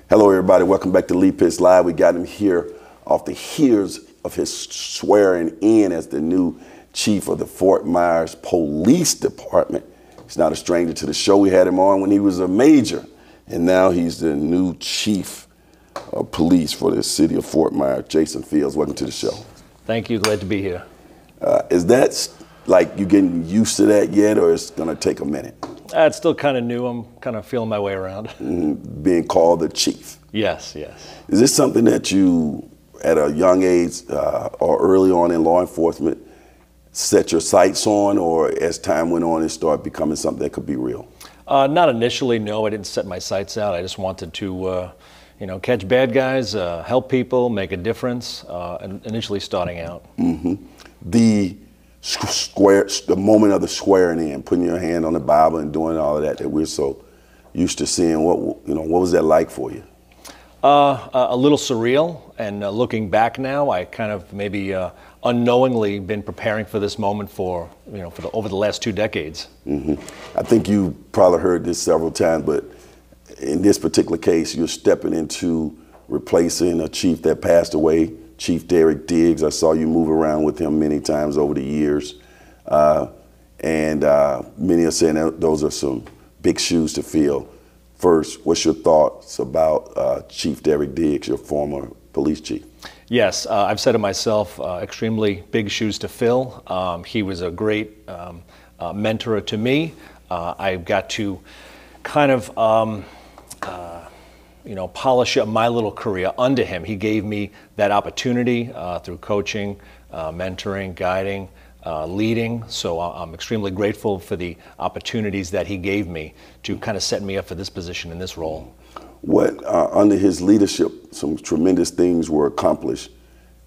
Hello, everybody. Welcome back to Lee Pitts Live. We got him here off the heels of his swearing in as the new chief of the Fort Myers Police Department. He's not a stranger to the show. We had him on when he was a major, and now he's the new chief of police for the city of Fort Myers. Jason Fields, welcome to the show. Thank you. Glad to be here. Is that like you getting used to that yet, or it's going to take a minute? It's still kind of new. I'm kind of feeling my way around. Being called the chief. Yes, yes. Is this something that you, at a young age or early on in law enforcement, set your sights on, or as time went on, it started becoming something that could be real? Not initially, no. I didn't set my sights out. I just wanted to, catch bad guys, help people, make a difference, initially starting out. The moment of the swearing in, putting your hand on the Bible and doing all of that we're so used to seeing, what was that like for you? A little surreal, and looking back now, I kind of maybe unknowingly been preparing for this moment for over the last 2 decades. I think you probably heard this several times, but in this particular case, you're stepping into replacing a chief that passed away, Chief Derek Diggs. I saw you move around with him many times over the years, and many are saying that those are some big shoes to fill. First, what's your thoughts about Chief Derek Diggs, your former police chief? Yes, I've said it myself, extremely big shoes to fill. He was a great mentor to me. I got to kind of polish up my little career under him. He gave me that opportunity through coaching, mentoring, guiding, leading. So I'm extremely grateful for the opportunities that he gave me to kind of set me up for this position in this role. What, under his leadership, some tremendous things were accomplished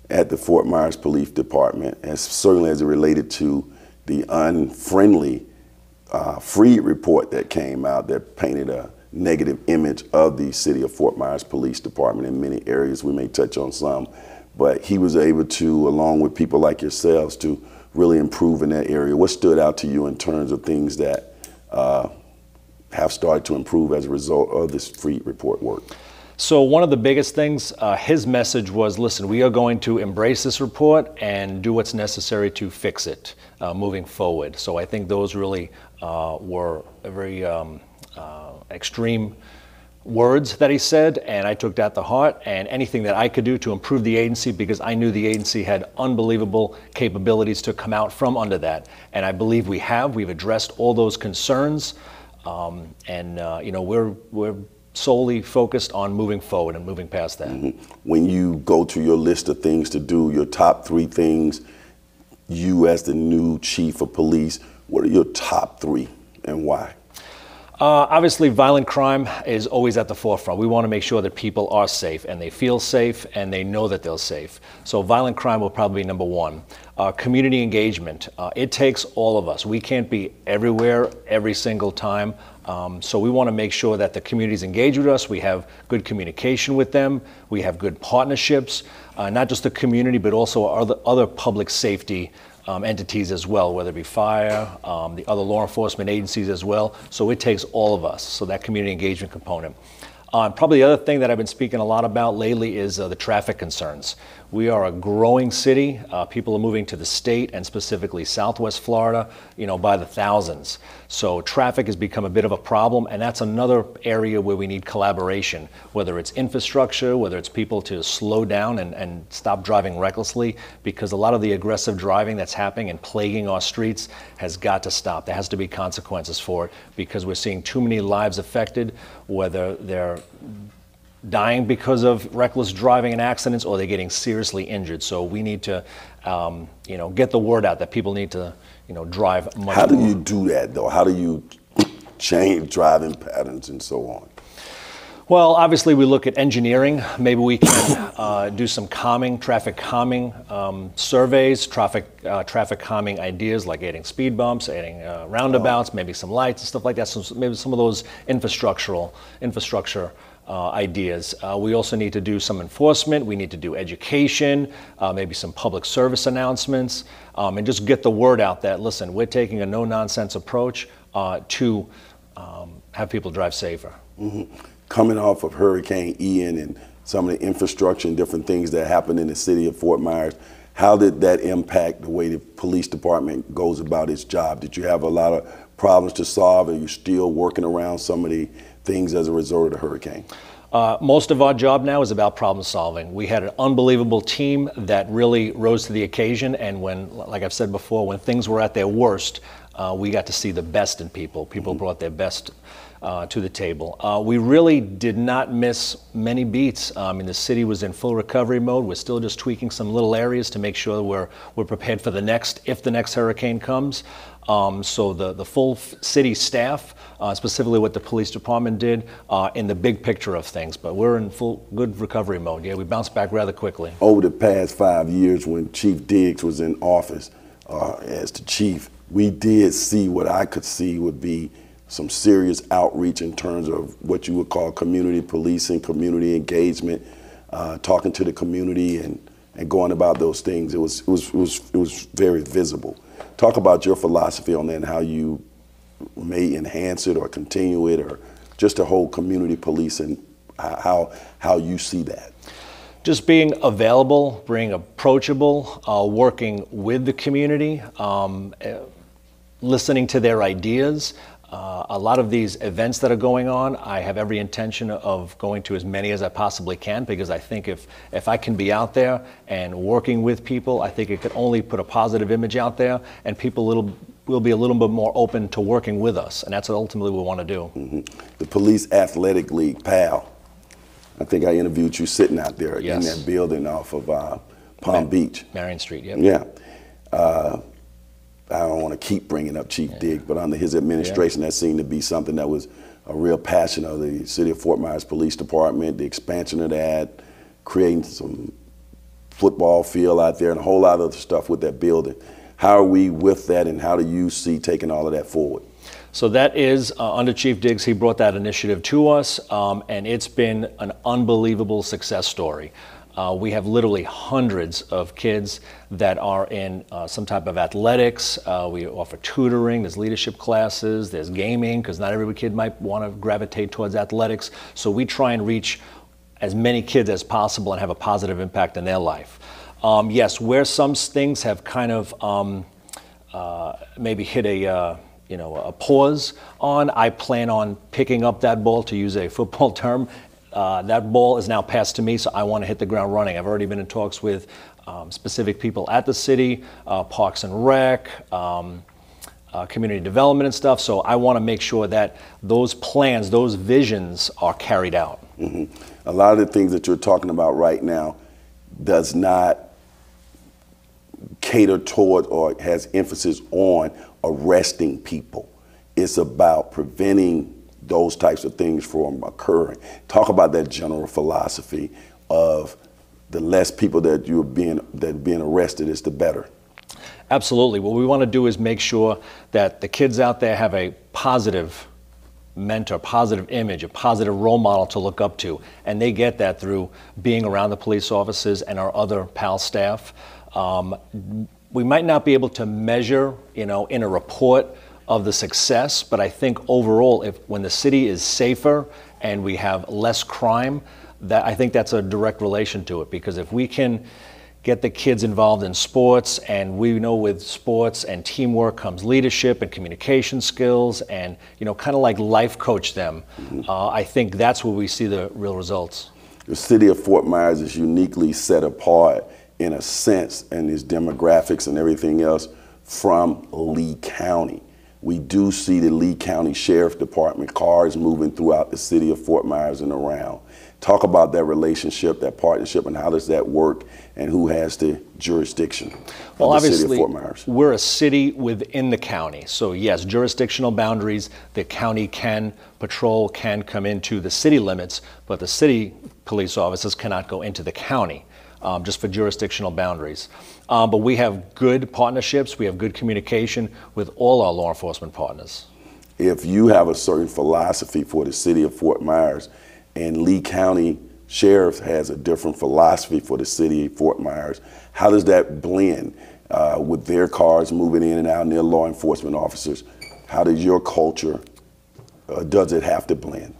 at the Fort Myers Police Department, and certainly as it related to the unfriendly Freed report that came out that painted a negative image of the city of Fort Myers Police Department in many areas. We may touch on some, but he was able to, along with people like yourselves, to really improve in that area. What stood out to you in terms of things that have started to improve as a result of this Freed report work? So one of the biggest things, his message was, listen, we are going to embrace this report and do what's necessary to fix it moving forward. So I think those really were a very extreme words that he said, and I took that to heart, and anything that I could do to improve the agency, because I knew the agency had unbelievable capabilities to come out from under that, and I believe we've addressed all those concerns, we're solely focused on moving forward and moving past that. When you go to your list of things to do, your top 3 things, you as the new chief of police, what are your top 3 and why? Obviously, violent crime is always at the forefront. We want to make sure that people are safe, and they feel safe, and they know that they're safe. So violent crime will probably be number 1. Community engagement. It takes all of us. We can't be everywhere every single time. So we want to make sure that the communities engage with us. We have good communication with them. We have good partnerships, not just the community, but also other public safety entities as well, whether it be fire, the other law enforcement agencies as well. So it takes all of us, so that community engagement component. Probably the other thing that I've been speaking a lot about lately is the traffic concerns. We are a growing city. People are moving to the state, and specifically Southwest Florida, by the thousands. So traffic has become a bit of a problem, and that's another area where we need collaboration, whether it's infrastructure, whether it's people to slow down and stop driving recklessly, because a lot of the aggressive driving that's happening and plaguing our streets has got to stop. There has to be consequences for it, because we're seeing too many lives affected, whether they're dying because of reckless driving and accidents, or they're getting seriously injured. So we need to, get the word out that people need to, drive much more. How do you do that, though? How do you change driving patterns and so on? Well, obviously we look at engineering. Maybe we can do some traffic calming surveys, traffic calming ideas, like adding speed bumps, adding roundabouts, maybe some lights and stuff like that. So maybe some of those infrastructure ideas. We also need to do some enforcement. We need to do education, maybe some public service announcements, and just get the word out that, listen, we're taking a no-nonsense approach to have people drive safer. coming off of Hurricane Ian and some of the infrastructure and different things that happened in the city of Fort Myers, how did that impact the way the police department goes about its job? Did you have a lot of problems to solve? Are you still working around some of the things as a result of the hurricane? Most of our job now is about problem solving. We had an unbelievable team that really rose to the occasion, and when, like I've said before, when things were at their worst, we got to see the best in people. People brought their best to the table. We really did not miss many beats. The city was in full recovery mode. We're still just tweaking some little areas to make sure we're prepared for the next, if the next hurricane comes. So the full city staff, specifically what the police department did, in the big picture of things. But we're in full good recovery mode. Yeah, we bounced back rather quickly. Over the past 5 years, when Chief Diggs was in office as the chief, we did see what I could see would be some serious outreach in terms of what you would call community policing, community engagement, talking to the community and going about those things. It was very visible. Talk about your philosophy on that and how you may enhance it or continue it, or just the whole community policing, how you see that. Just being available, being approachable, working with the community, listening to their ideas. A lot of these events that are going on, I have every intention of going to as many as I possibly can, because I think if I can be out there and working with people, I think it could only put a positive image out there, and people will be a little bit more open to working with us, and that's what ultimately we want to do. Mm-hmm. The Police Athletic League, PAL, I think I interviewed you sitting out there in that building off of Palm Beach. Marion Street, yep. Yeah. I don't want to keep bringing up Chief Diggs, but under his administration, that seemed to be something that was a real passion of the City of Fort Myers Police Department, the expansion of that, creating some football field out there and a whole lot of other stuff with that building. How are we with that, and how do you see taking all of that forward? So that is under Chief Diggs. He brought that initiative to us, and it's been an unbelievable success story. We have literally hundreds of kids that are in some type of athletics. We offer tutoring, there's leadership classes, there's gaming, because not every kid might want to gravitate towards athletics. So we try and reach as many kids as possible and have a positive impact in their life. Yes, where some things have kind of maybe hit a pause on, I plan on picking up that ball, to use a football term. That ball is now passed to me, so I want to hit the ground running. I've already been in talks with specific people at the city, Parks and Rec, community development and stuff. So I want to make sure that those plans, those visions are carried out. Mm-hmm. A lot of the things that you're talking about right now does not cater toward or has emphasis on arresting people. It's about preventing those types of things from occurring. Talk about that general philosophy of the less people that are being arrested is the better. Absolutely. What we want to do is make sure that the kids out there have a positive mentor, positive image, a positive role model to look up to, and they get that through being around the police officers and our other PAL staff. We might not be able to measure, in a report of the success, but I think overall, when the city is safer and we have less crime, I think that's a direct relation to it. Because if we can get the kids involved in sports, and we know with sports and teamwork comes leadership and communication skills, and kind of like life coach them, I think that's where we see the real results. The city of Fort Myers is uniquely set apart in a sense, and its demographics and everything else, from Lee County. We do see the Lee County Sheriff Department cars moving throughout the city of Fort Myers and around. Talk about that relationship, that partnership, and how does that work, and who has the jurisdiction of the city of Fort Myers? We're a city within the county. So yes, jurisdictional boundaries, the county can patrol, can come into the city limits, but the city police officers cannot go into the county. Just for jurisdictional boundaries. But we have good partnerships, we have good communication with all our law enforcement partners. If you have a certain philosophy for the city of Fort Myers, and Lee County Sheriff has a different philosophy for the city of Fort Myers, how does that blend with their cars moving in and out and their law enforcement officers? How does your culture, does it have to blend?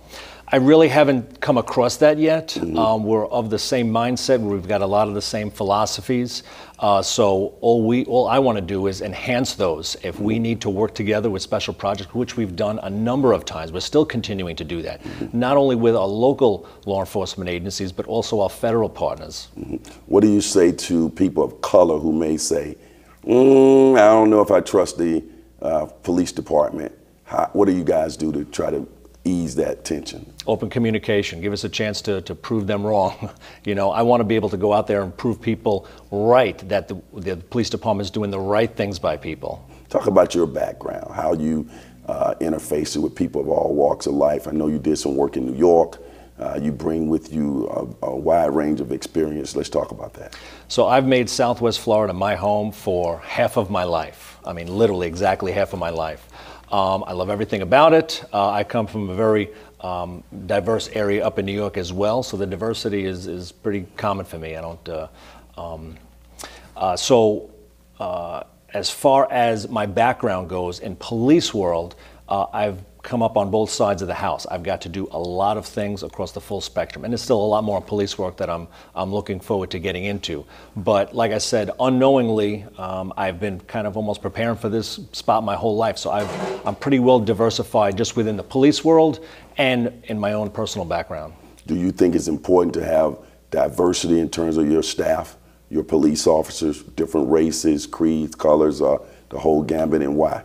I really haven't come across that yet. We're of the same mindset. We've got a lot of the same philosophies. So all I want to do is enhance those. If we need to work together with special projects, which we've done a number of times, we're still continuing to do that. Not only with our local law enforcement agencies, but also our federal partners. What do you say to people of color who may say, I don't know if I trust the police department? What do you guys do to try to ease that tension? Open communication. Give us a chance to prove them wrong. You know, I want to be able to go out there and prove people right, that the police department is doing the right things by people. Talk about your background, how you interface with people of all walks of life. I know you did some work in New York. You bring with you a wide range of experience. Let's talk about that. So I've made Southwest Florida my home for half of my life. I mean, literally exactly half of my life. I love everything about it. I come from a very diverse area up in New York as well, so the diversity is pretty common for me. I don't. As far as my background goes in police world, I've come up on both sides of the house. I've got to do a lot of things across the full spectrum, and there's still a lot more police work that I'm looking forward to getting into. But like I said, unknowingly, I've been kind of almost preparing for this spot my whole life. So I'm pretty well diversified just within the police world and in my own personal background. Do you think it's important to have diversity in terms of your staff, your police officers, different races, creeds, colors, the whole gambit, and why?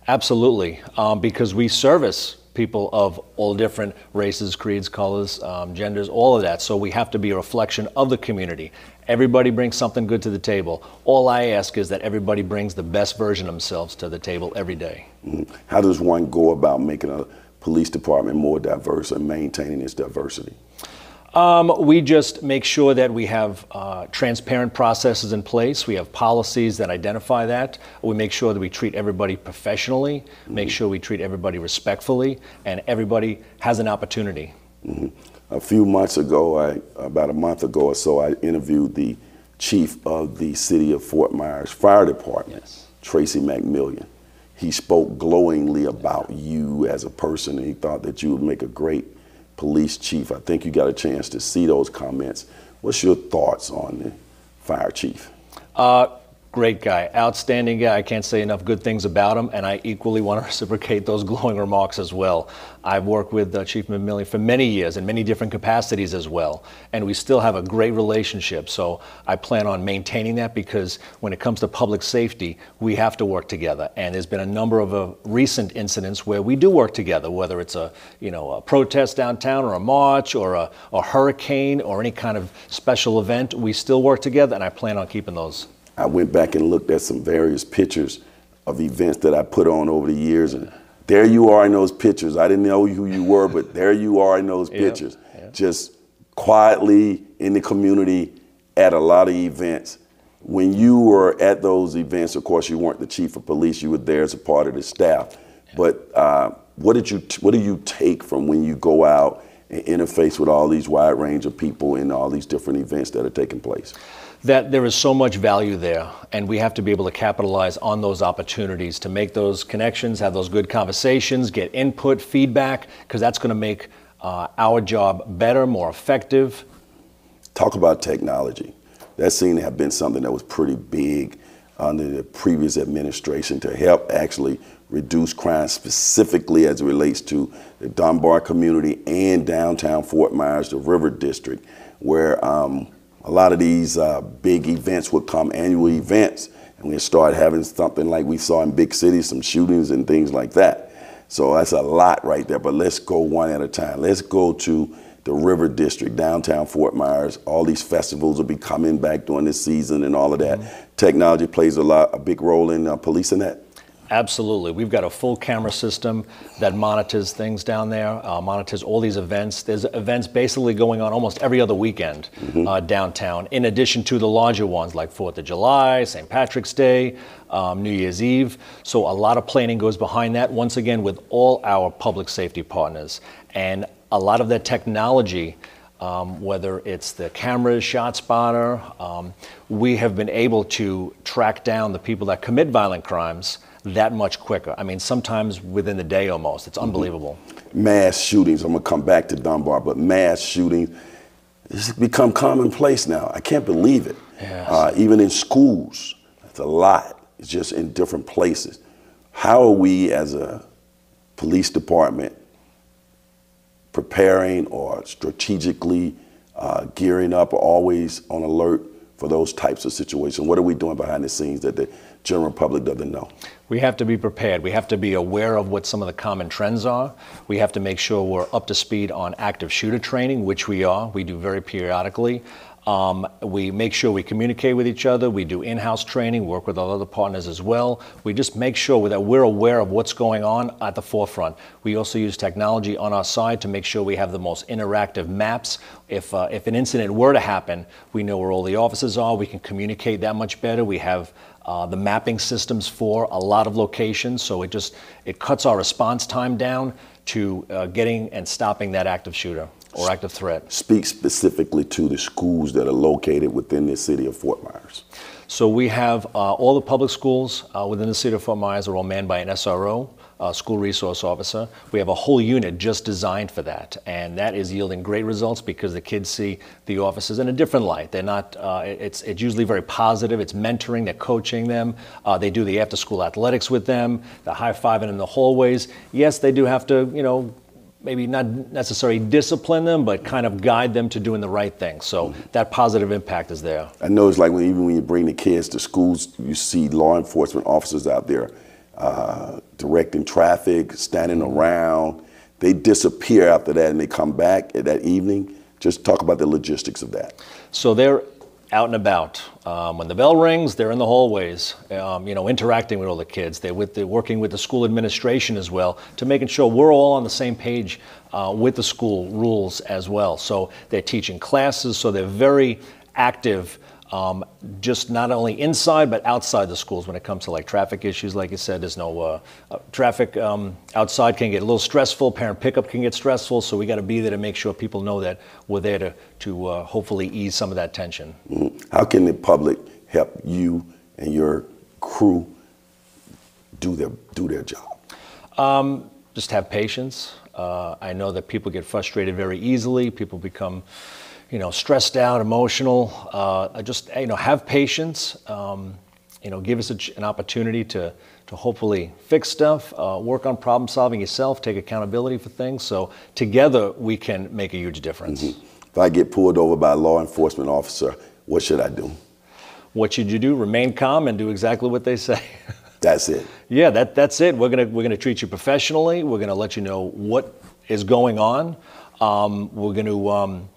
Absolutely, because we service people of all different races, creeds, colors, genders, all of that. So we have to be a reflection of the community. Everybody brings something good to the table. All I ask is that everybody brings the best version of themselves to the table every day. How does one go about making a police department more diverse and maintaining its diversity? We just make sure that we have transparent processes in place. We have policies that identify that. We make sure that we treat everybody professionally, make sure we treat everybody respectfully, and everybody has an opportunity. A few months ago, about a month ago or so, I interviewed the chief of the city of Fort Myers Fire Department, Tracy McMillian. He spoke glowingly about you as a person, and he thought that you would make a great police chief. I think you got a chance to see those comments. What's your thoughts on the fire chief? Great guy, outstanding guy. I can't say enough good things about him, and I equally want to reciprocate those glowing remarks as well. I've worked with Chief McMillian for many years in many different capacities as well, and we still have a great relationship. So I plan on maintaining that, because when it comes to public safety, we have to work together. And there's been a number of recent incidents where we do work together, whether it's a protest downtown, or a march, or a hurricane, or any kind of special event. We still work together, and I plan on keeping those. I went back and looked at some various pictures of events that I put on over the years, and there you are in those pictures. I didn't know who you were, but there you are in those pictures, just quietly in the community at a lot of events. When you were at those events, of course, you weren't the chief of police. You were there as a part of the staff. But what do you take from when you go out and interface with all these wide range of people in all these different events that are taking place? That there is so much value there, and we have to be able to capitalize on those opportunities to make those connections, have those good conversations, get input, feedback, because that's going to make our job better, more effective. Talk about technology. That seemed to have been something that was pretty big under the previous administration to help actually reduce crime, specifically as it relates to the Dunbar community and downtown Fort Myers, the River District, where a lot of these big events would come, annual events, and we start having something like we saw in big cities, some shootings and things like that. So that's a lot right there, but let's go one at a time. Let's go to the River District, downtown Fort Myers. All these festivals will be coming back during this season and all of that. Technology plays a big role in policing that. Absolutely. We've got a full camera system that monitors things down there, monitors all these events. There's events basically going on almost every other weekend downtown, in addition to the larger ones like 4th of July, St. Patrick's Day, New Year's Eve. So a lot of planning goes behind that, once again, with all our public safety partners. And a lot of that technology, whether it's the cameras, ShotSpotter, we have been able to track down the people that commit violent crimes that much quicker. I mean, sometimes within the day almost. It's unbelievable. mass shootings. I'm gonna come back to Dunbar, but mass shootings, it's become commonplace now. I can't believe it. Yes. Even in schools, it's a lot. It's just in different places. How are we as a police department preparing or strategically gearing up or always on alert for those types of situations? What are we doing behind the scenes that the general public doesn't know? We have to be prepared. We have to be aware of what some of the common trends are. We have to make sure we're up to speed on active shooter training, which we are. We do very periodically. We make sure we communicate with each other. We do in-house training, work with our other partners as well. We just make sure that we're aware of what's going on at the forefront. We also use technology on our side to make sure we have the most interactive maps. If an incident were to happen, we know where all the officers are. We can communicate that much better. We have the mapping systems for a lot of locations, so it cuts our response time down to getting and stopping that active shooter or active threat. Speak specifically to the schools that are located within the city of Fort Myers. So we have all the public schools within the city of Fort Myers are all manned by an SRO, school resource officer. We have a whole unit just designed for that, and that is yielding great results because the kids see the officers in a different light. They're not. It's usually very positive. It's mentoring. They're coaching them. They do the after-school athletics with them. They're high-fiving in the hallways. Yes, they do have to, maybe not necessarily discipline them, but kind of guide them to doing the right thing. So that positive impact is there. I know it's like even when you bring the kids to schools, you see law enforcement officers out there directing traffic, standing around. They disappear after that and they come back at that evening. Just talk about the logistics of that. So they're out and about. When the bell rings, they're in the hallways, interacting with all the kids. They're working with the school administration as well to making sure we're all on the same page with the school rules as well. So they're teaching classes, so they're very active, just not only inside but outside the schools when it comes to like traffic issues. Like you said, there's no traffic outside can get a little stressful. Parent pickup can get stressful, so we got to be there to make sure people know that we're there to hopefully ease some of that tension. How can the public help you and your crew do their job? Just have patience. I know that people get frustrated very easily. People become stressed out, emotional. Just have patience. Give us an opportunity to hopefully fix stuff, work on problem solving yourself, take accountability for things. So together we can make a huge difference. If I get pulled over by a law enforcement officer, what should I do? What should you do? Remain calm and do exactly what they say. That's it. Yeah, that's it. We're gonna treat you professionally. We're gonna let you know what is going on. We're going to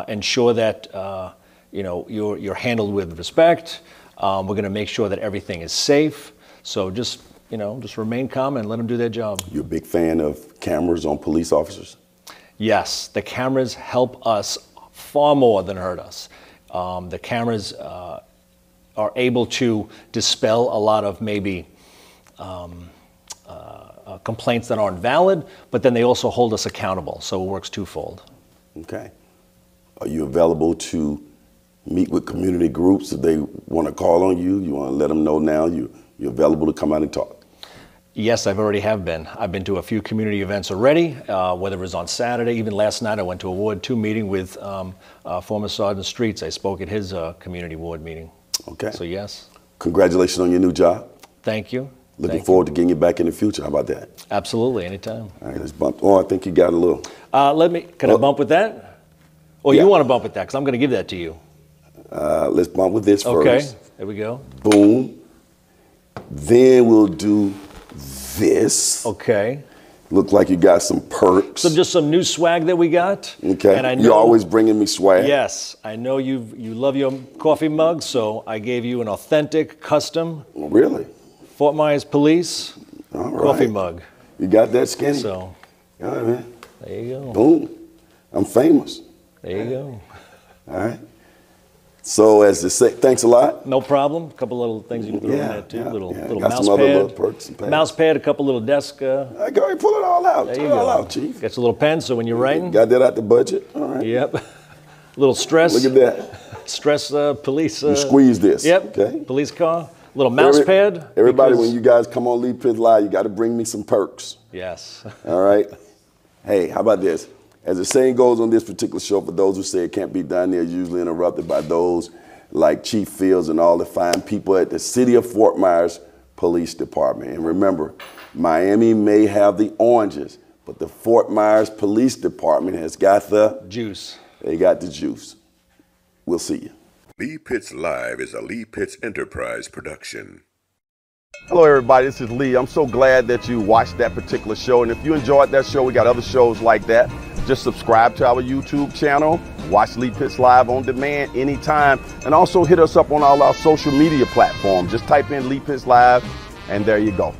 ensure that you're handled with respect. We're going to make sure that everything is safe. So just remain calm and let them do their job. You're a big fan of cameras on police officers? Yes, the cameras help us far more than hurt us. The cameras are able to dispel a lot of maybe complaints that aren't valid, but then they also hold us accountable, so it works twofold. Okay. Are you available to meet with community groups if they want to call on you? You want to let them know now you're available to come out and talk? Yes, I've been. I've been to a few community events already, whether it was on Saturday. Even last night I went to a Ward 2 meeting with former Sergeant Streets. I spoke at his community ward meeting. Okay. So yes. Congratulations on your new job. Thank you. Looking forward to getting you back in the future. How about that? Absolutely, anytime. All right, let's bump. Oh, I think you got a little. Can I bump with that? Or you want to bump with that? Because I'm going to give that to you. Let's bump with this first. Okay, there we go. Boom. Then we'll do this. Okay. Look like you got some perks. So just some new swag that we got. Okay. And I know, you're always bringing me swag. Yes. I know you love your coffee mug, so I gave you an authentic, custom. Really? Fort Myers Police coffee mug. You got that, Skinny? So. All right, man. There you go. Boom. I'm famous. There you go. All right. So as to say, thanks a lot. No problem. A couple little things you can throw in there too. Little got mouse some other pad. little perks and pads. Mouse pad, a couple little desk. I go ahead and pull it all out. There Pull you it all go. out, Chief. Got your little pen, so when you're writing. Got that out the budget. All right. Yep. Little stress. Look at that. Stress police. You squeeze this. Yep. Okay. Police car. Little mouse pad. Everybody, when you guys come on Lead Pit Live, you got to bring me some perks. Yes. All right. Hey, how about this? As the saying goes on this particular show, for those who say it can't be done, they're usually interrupted by those like Chief Fields and all the fine people at the City of Fort Myers Police Department. And remember, Miami may have the oranges, but the Fort Myers Police Department has got the juice. They got the juice. We'll see you. Lee Pitts Live is a Lee Pitts Enterprise production. Hello everybody, this is Lee. I'm so glad that you watched that particular show, and if you enjoyed that show, we got other shows like that. Just subscribe to our YouTube channel, watch Lee Pitts Live on demand anytime, and also hit us up on all our social media platforms. Just type in Lee Pitts Live, and there you go.